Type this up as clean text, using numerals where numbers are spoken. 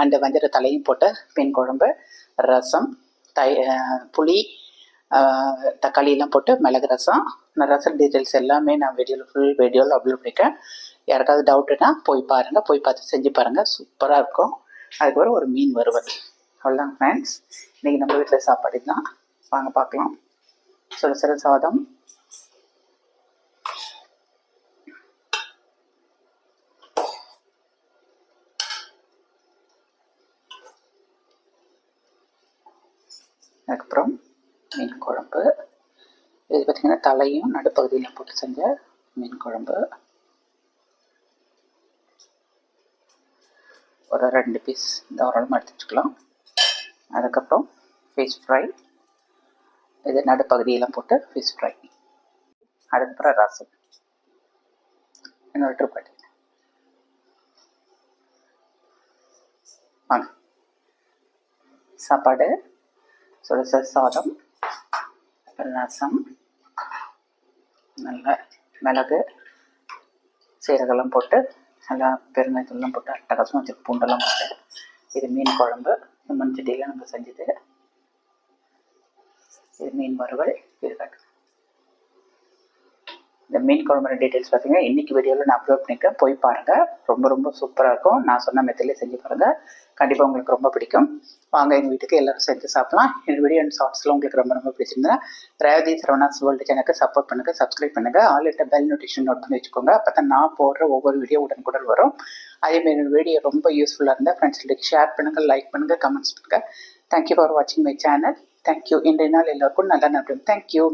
And வஞ்சர தலையும் போட்டு மீன் குழம்பு, ரசம், புளி, தக்காளியெல்லாம் போட்டு மிளகு ரசம். நான் ரசம் டீட்டெயில்ஸ் எல்லாமே நான் ஃபுல் வீடியோவில் அப்லோட் பண்ணியிருக்கேன். யாருக்காவது டவுட்டுன்னா போய் பாருங்கள், போய் பார்த்து செஞ்சு பாருங்கள், சூப்பராக இருக்கும். அதுக்கப்புறம் ஒரு மீன் வறுவல். அவ்வளோதான் ஃப்ரெண்ட்ஸ், இன்றைக்கி நம்ம வீட்டில் சாப்பாடு தான். வாங்க பார்க்கலாம். சுட சாதம், அதுக்கப்புறம் மீன் குழம்பு. இது பார்த்திங்கன்னா தலையும் நடுப்பகுதியில் போட்டு செஞ்ச மீன் குழம்பு. ஒரு 2 பீஸ் தாராளமாக எடுத்து வச்சுக்கலாம். அதுக்கப்புறம் ஃபிஷ் ஃப்ரை, இது நடுப்பகுதியெல்லாம் போட்டு ஃபிஷ் ஃப்ரை. அதுக்கப்புறம் ரசம், இன்னொரு ட்ரிப் எடுத்து வாங்க. சாப்பாடு, சுட சாதம், ரசம், நல்லா மிளகு சீரகெல்லாம் போட்டு நல்லா பெருங்காயத்தூள்லாம் போட்டு அட்டகாசமாக வச்சு பூண்டெல்லாம் போட்டு இது மீன் குழம்பு. மண்சட்டியில் நம்ம செஞ்சது. இது மீன் வறுவல். இது காட்டு. இந்த மீன் குழம்பு டீட்டெயில்ஸ் பார்த்தீங்கன்னா இன்றைக்கி வீடியோவில் நான் அப்லோட் பண்ணியிருக்கேன், போய் பாருங்கள். ரொம்ப சூப்பராக இருக்கும். நான் சொன்ன மெத்தட்லேயே செஞ்சு பாருங்கள், கண்டிப்பாக உங்களுக்கு ரொம்ப பிடிக்கும். வாங்க எங்கள் வீட்டுக்கு எல்லோரும் செஞ்சு சாப்பிடலாம். இந்த வீடியோ அண்ட் ஷார்ட்ஸில் உங்களுக்கு ரொம்ப பிடிச்சிருந்தா ரேவதி சரவணாஸ் வேர்ல்டு சேனலுக்கு சப்போர்ட் பண்ணுங்கள், சப்ஸ்கிரைப் பண்ணுங்கள், ஆல்ரெடி பெல் நோட்டிஃபிகேஷன் நோட் பண்ணி வச்சுக்கோங்க. அப்போ தான் நான் போடுற ஒவ்வொரு வீடியோ உடனுக்குடன் வரும். அதேமாரி வீடியோ ரொம்ப யூஸ்ஃபுல்லாக இருந்தால் ஃப்ரெண்ட்ஸ்களுக்கு ஷேர் பண்ணுங்கள், லைக் பண்ணுங்கள், கமெண்ட்ஸ் பண்ணுங்கள். தேங்க்யூ ஃபார் வாட்சிங் மை சேனல். தேங்க்யூ. இன்றைய நாள் எல்லோருக்கும் நல்லா நன்றி. தேங்க்யூ.